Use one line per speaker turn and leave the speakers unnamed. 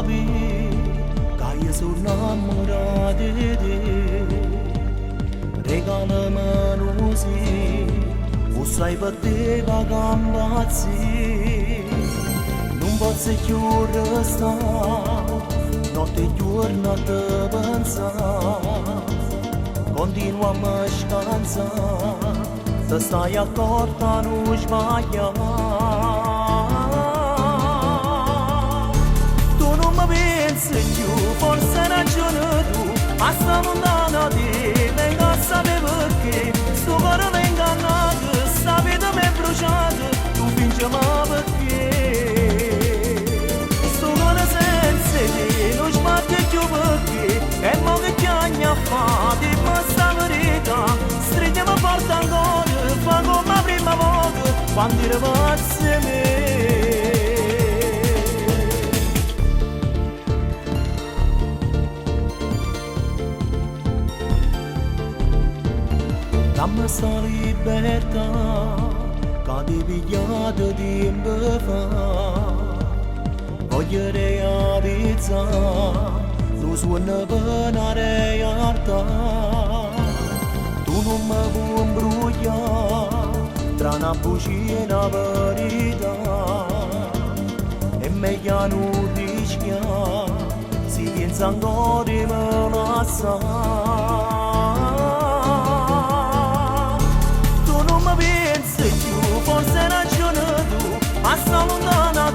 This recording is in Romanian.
amavi, caia sul innamorate di te. Regalami così, o sai per te vagambazzi. Non posso più restare, notte e giorno a te pensare. Continuiamo a scansare, se stai accorta non sbagliare. Tu non mi pensi più, forse ragione tu, ma sta lontana di te, venga a sapere perché. Sto cuore mi ingannato, sta vita mi è bruciata, tu fingi ma perché. Sto cuore senza te, non sbatte più perché, e mo che chiagna a fare, ma sta verità, stringiamo forte ancora, fa come la prima volta, quando eravamo me. Dammi sta libertà, che ti pigliate tempo fa. Voglio realizzare, lo suono per una realtà. Tu non mi puoi imbrogliare, tra una bugia e una verità. È meglio non rischiare, si pensa ancora di me lasciare. Forse ragione tu, ma sta lontana